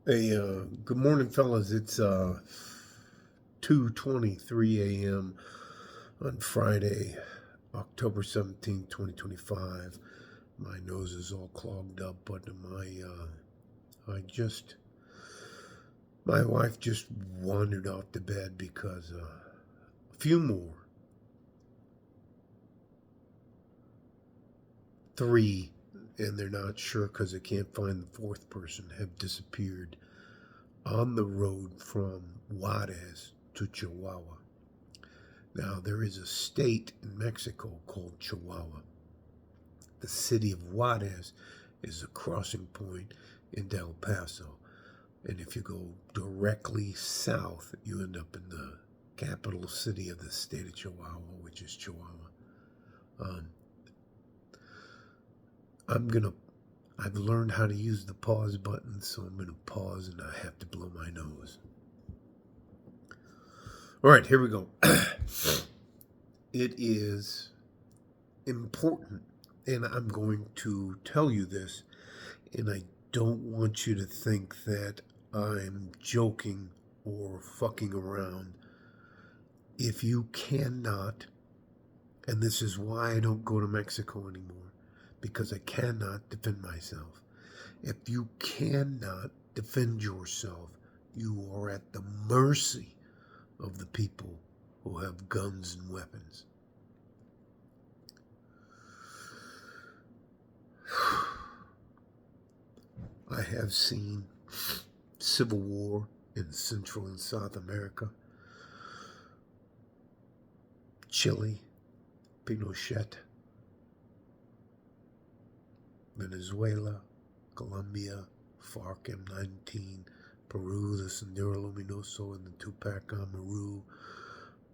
Hey, good morning, fellas. It's 2:23 a.m. on Friday, October 17th, 2025. My nose is all clogged up, but I just, my wife just wandered off the bed because a few more, three, and they're not sure because they can't find the fourth person, have disappeared on the road from Juarez to Chihuahua. Now, there is a state in Mexico called Chihuahua. The city of Juarez is a crossing point into El Paso. And if you go directly south, you end up in the capital city of the state of Chihuahua, which is Chihuahua. Um, I'm going to, I've learned how to use the pause button, so I'm going to pause and I have to blow my nose. All right, here we go. It is important, and I'm going to tell you this, and I don't want you to think that I'm joking or fucking around. If you cannot, and this is why I don't go to Mexico anymore, because I cannot defend myself. If you cannot defend yourself, you are at the mercy of the people who have guns and weapons. I have seen civil war in Central and South America, Chile, Pinochet, Venezuela, Colombia, FARC M19, Peru, the Sendero Luminoso and the Tupac Amaru,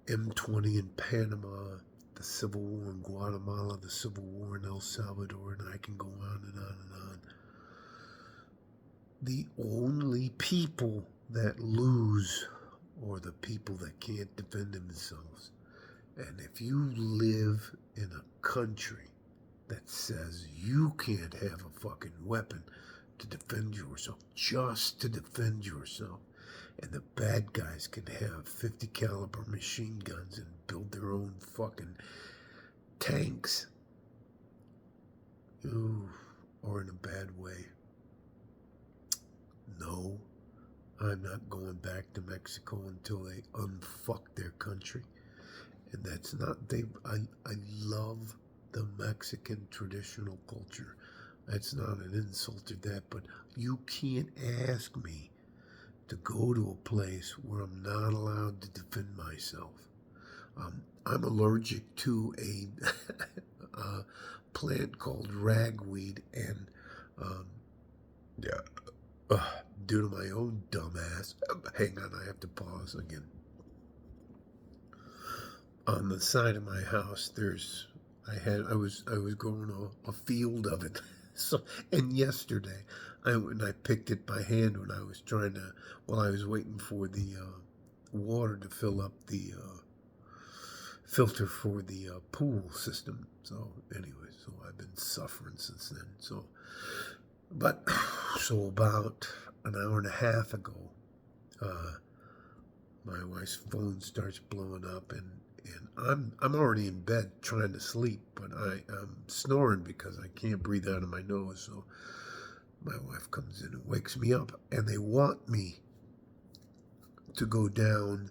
M20 in Panama, the Civil War in Guatemala, the Civil War in El Salvador, and I can go on and on and on. The only people that lose are the people that can't defend themselves. And if you live in a country that says you can't have a fucking weapon to defend yourself, just to defend yourself, and the bad guys can have 50 caliber machine guns and build their own fucking tanks, you are in a bad way. No, I'm not going back to Mexico until they unfuck their country. And that's not they. I love the Mexican traditional culture. That's not an insult to that, but you can't ask me to go to a place where I'm not allowed to defend myself. I'm allergic to a plant called ragweed, and um, yeah, due to my own dumbass. Hang on, I have to pause again. On the side of my house, I was growing a field of it. So, and yesterday I went and I picked it by hand when I was trying to, while I was waiting for the water to fill up the filter for the pool system. So anyway, so I've been suffering since then. But so about an hour and a half ago, uh, my wife's phone starts blowing up, and I'm already in bed trying to sleep, but I'm snoring because I can't breathe out of my nose. So my wife comes in and wakes me up, and they want me to go down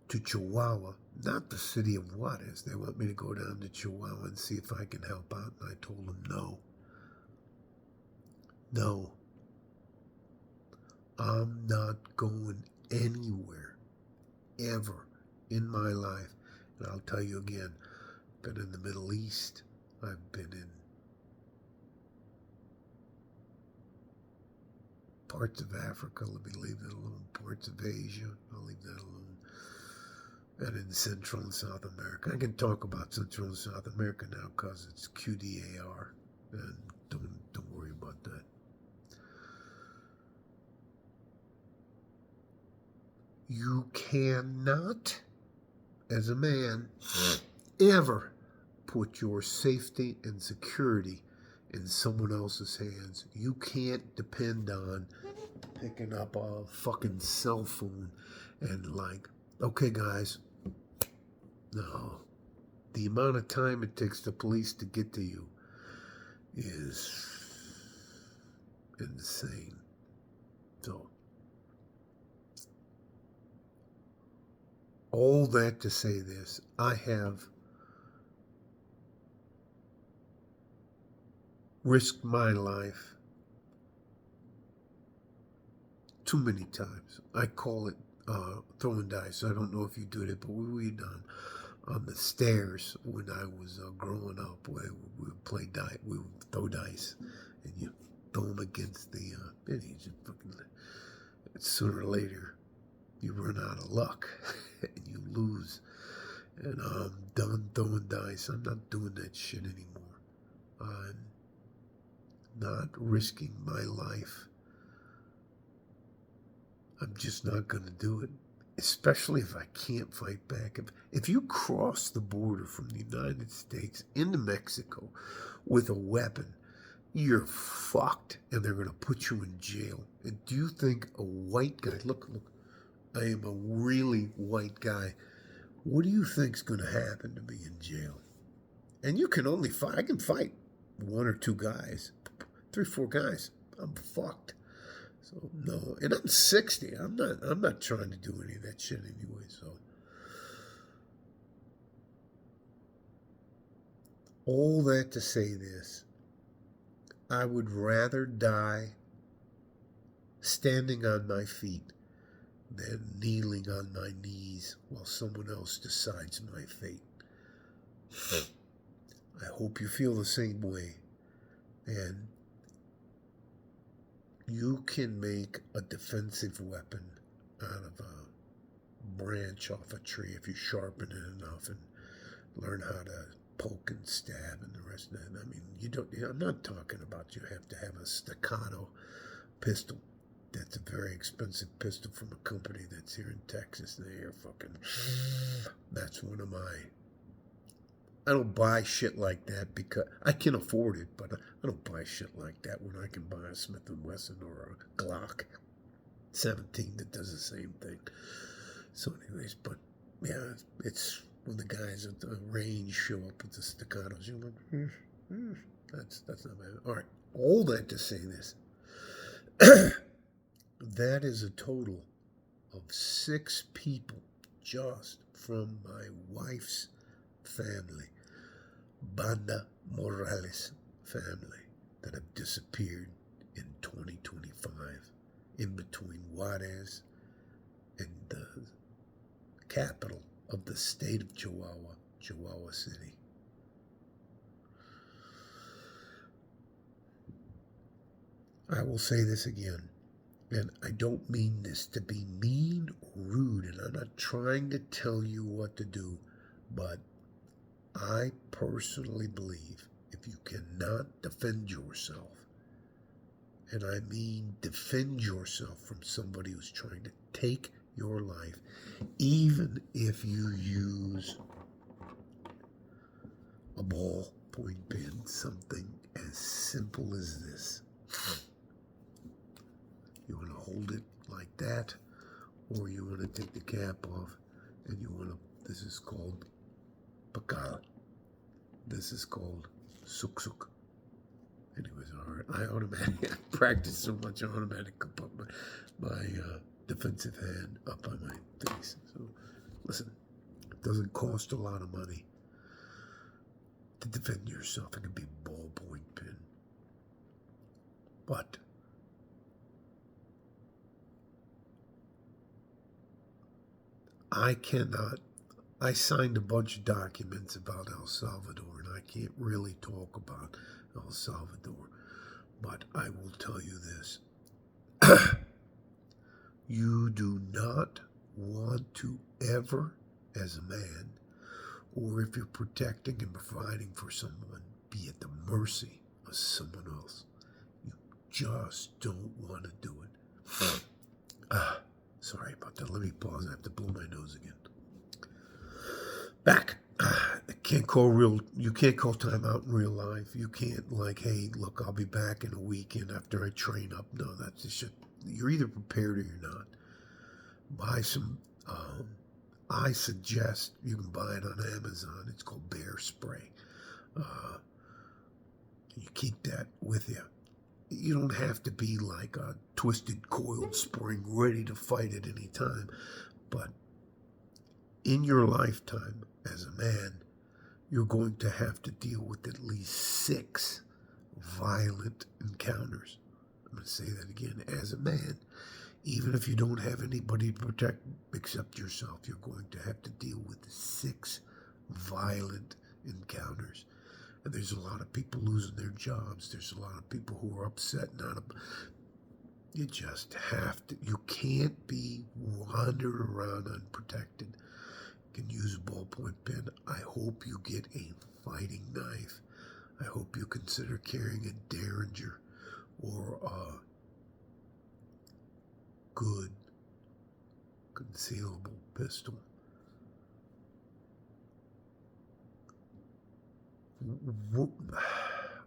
to Chihuahua, not the city of Juarez. They want me to go down to Chihuahua and see if I can help out. And I told them no. No, I'm not going anywhere ever in my life. And I'll tell you again, been in the Middle East. I've been in parts of Africa. Let me leave that alone. Parts of Asia. I'll leave that alone. And in Central and South America. I can talk about Central and South America now because it's QDAR. And don't worry about that. You cannot, as a man, ever put your safety and security in someone else's hands. You can't depend on picking up a fucking cell phone and like, okay, guys, no. The amount of time it takes the police to get to you is insane. So, all that to say this, I have risked my life too many times. I call it throwing dice. I don't know if you do it, but we done on the stairs when I was growing up. We would play dice. We would throw dice, and you throw them against the. And you just fucking. Sooner or later, you run out of luck, and you lose. And I'm done throwing dice. I'm not doing that shit anymore. I'm not risking my life. I'm just not going to do it, especially if I can't fight back. If you cross the border from the United States into Mexico with a weapon, you're fucked, and they're going to put you in jail. And do you think a white guy, look, I am a really white guy, what do you think's going to happen to me in jail? And you can only fight, I can fight one or two guys, 3, 4 guys. I'm fucked. So no, and I'm 60. I'm not trying to do any of that shit anyway. So all that to say this, I would rather die standing on my feet than kneeling on my knees while someone else decides my fate. I hope you feel the same way. And you can make a defensive weapon out of a branch off a tree if you sharpen it enough and learn how to poke and stab and the rest of that. I mean, I'm not talking about you have to have a staccato pistol. That's a very expensive pistol from a company that's here in Texas. They are fucking, that's one of my, I don't buy shit like that because I can afford it, but I don't buy shit like that when I can buy a Smith & Wesson or a Glock 17 that does the same thing. So anyways, but yeah, it's when the guys at the range show up with the staccatos, you're like, that's not bad. All right, all that to say this, that is a total of 6 people just from my wife's family, Banda Morales family, that have disappeared in 2025 in between Juarez and the capital of the state of Chihuahua, Chihuahua City. I will say this again, and I don't mean this to be mean or rude, and I'm not trying to tell you what to do, but I personally believe if you cannot defend yourself, and I mean defend yourself from somebody who's trying to take your life, even if you use a ballpoint pen, something as simple as this. You want to hold it like that, or you want to take the cap off, and you want to, this is called Pakal. This is called Suk. Anyways, all right. I practice so much, I automatically put my defensive hand up on my face. So, listen, it doesn't cost a lot of money to defend yourself. It can be a ballpoint pen. But I signed a bunch of documents about El Salvador, and I can't really talk about El Salvador, but I will tell you this. You do not want to ever, as a man, or if you're protecting and providing for someone, be at the mercy of someone else. You just don't want to do it. Sorry about that. Let me pause. I have to blow my nose again. Back. You can't call time out in real life. You can't like, hey, look, I'll be back in a weekend after I train up. No, that's just shit. you're either prepared or you're not. Buy some. I suggest you can buy it on Amazon. It's called Bear Spray. Uh, you keep that with you. You don't have to be like a twisted coiled spring ready to fight at any time. But in your lifetime as a man, you're going to have to deal with at least 6 violent encounters. I'm going to say that again. As a man, even if you don't have anybody to protect except yourself, you're going to have to deal with 6 violent encounters. And there's a lot of people losing their jobs. There's a lot of people who are upset. You just have to. You can't be wandering around unprotected. You can use a ballpoint pen. I hope you get a fighting knife. I hope you consider carrying a Derringer or a good concealable pistol.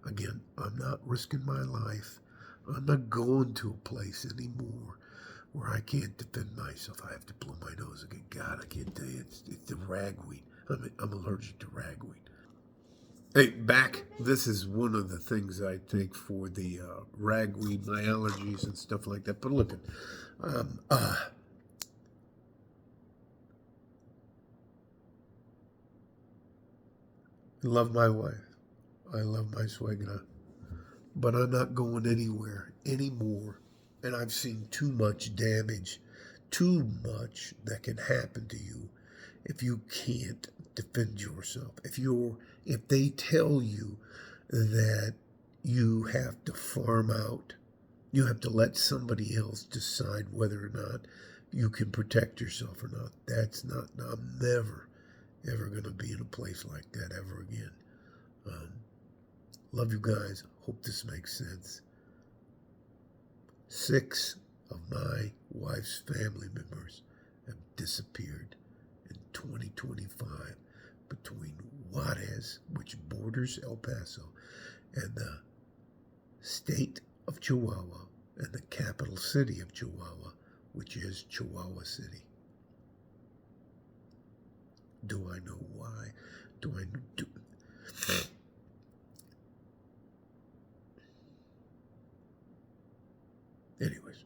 Again, I'm not risking my life. I'm not going to a place anymore where I can't defend myself. I have to blow my nose again. God, I can't tell you. It's the ragweed. I'm allergic to ragweed. Hey, back. This is one of the things I take for the ragweed, my allergies and stuff like that. But look, I love my wife. I love my suegra. But I'm not going anywhere anymore. And I've seen too much damage, too much that can happen to you if you can't defend yourself. If they tell you that you have to farm out, you have to let somebody else decide whether or not you can protect yourself or not. I'm never, ever going to be in a place like that ever again. Love you guys. Hope this makes sense. 6 of my wife's family members have disappeared in 2025 between Juarez, which borders El Paso, and the state of Chihuahua and the capital city of Chihuahua, which is Chihuahua City. Do I know why? Anyways,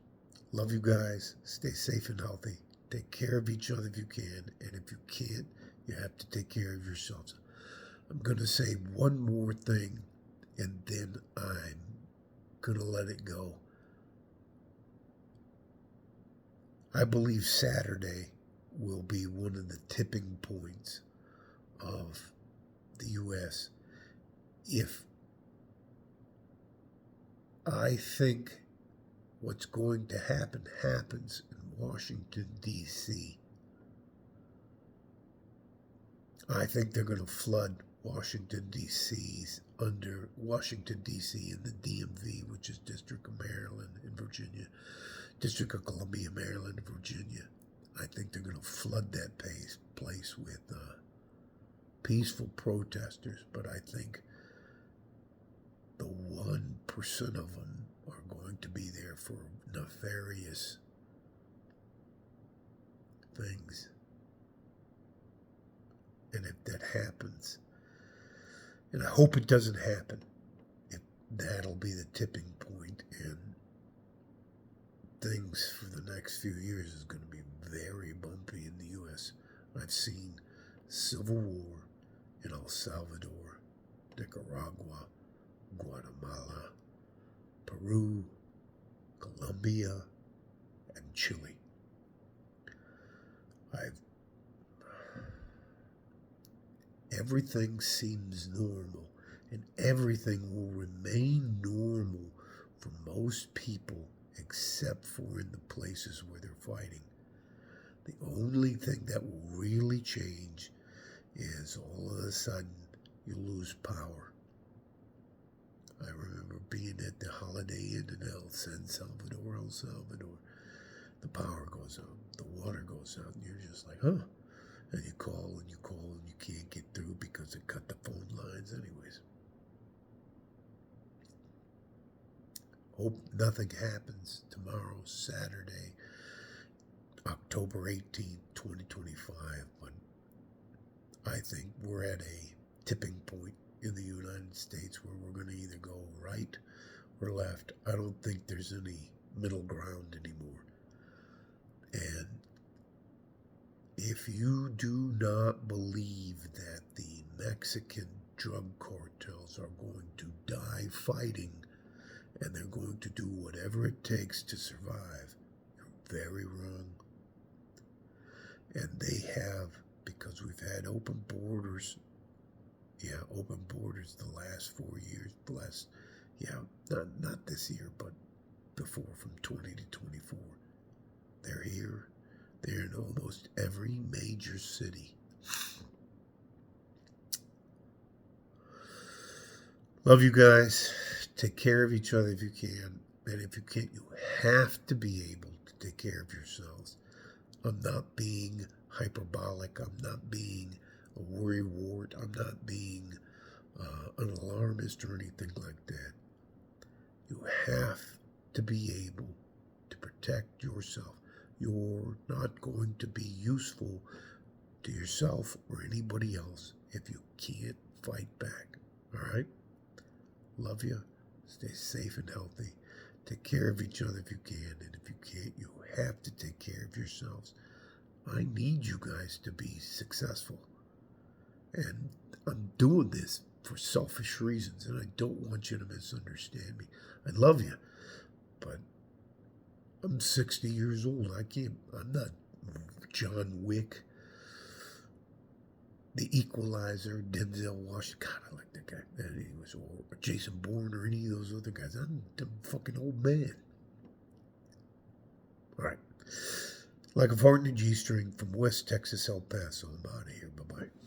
love you guys. Stay safe and healthy. Take care of each other if you can. And if you can't, you have to take care of yourselves. I'm going to say one more thing, and then I'm going to let it go. I believe Saturday will be one of the tipping points of the U.S. If I think what's going to happen happens in Washington, D.C., I think they're going to flood Washington, D.C. and the DMV, which is District of Maryland and Virginia, District of Columbia, Maryland, and Virginia. I think they're going to flood that place with peaceful protesters, but I think the 1% of them are going to be there for nefarious things. And if that happens, and I hope it doesn't happen, that'll be the tipping point, and things for the next few years is going to be very bumpy in the U.S. I've seen civil war in El Salvador, Nicaragua, Guatemala, Peru, Colombia, and Chile. Everything seems normal, and everything will remain normal for most people except for in the places where they're fighting. The only thing that will really change is all of a sudden you lose power. I remember being at the Holiday Inn in El Salvador. The power goes out, the water goes out, and you're just like, huh? And you call and you can't get through because they cut the phone lines anyways. Hope nothing happens tomorrow, Saturday, October 18th, 2025. But I think we're at a tipping point in the United States where we're going to either go right or left. I don't think there's any middle ground anymore. And if you do not believe that the Mexican drug cartels are going to die fighting and they're going to do whatever it takes to survive, you're very wrong. And they have, because we've had open borders, open borders the last 4 years, not this year, but before, from 20 to 24. They're here. They're in almost every major city. Love you guys. Take care of each other if you can. And if you can't, you have to be able to take care of yourselves. I'm not being hyperbolic. I'm not being a worrywart. I'm not being an alarmist or anything like that. You have to be able to protect yourself. You're not going to be useful to yourself or anybody else if you can't fight back. All right? Love you. Stay safe and healthy. Take care of each other if you can. And if you can't, you have to take care of yourselves. I need you guys to be successful. And I'm doing this for selfish reasons. And I don't want you to misunderstand me. I love you. But I'm 60 years old. I'm not John Wick, The Equalizer, Denzel Washington. God, I like that guy. Or Jason Bourne or any of those other guys. I'm a fucking old man. All right. Like a fart in a G-string from West Texas, El Paso. I'm out of here. Bye-bye.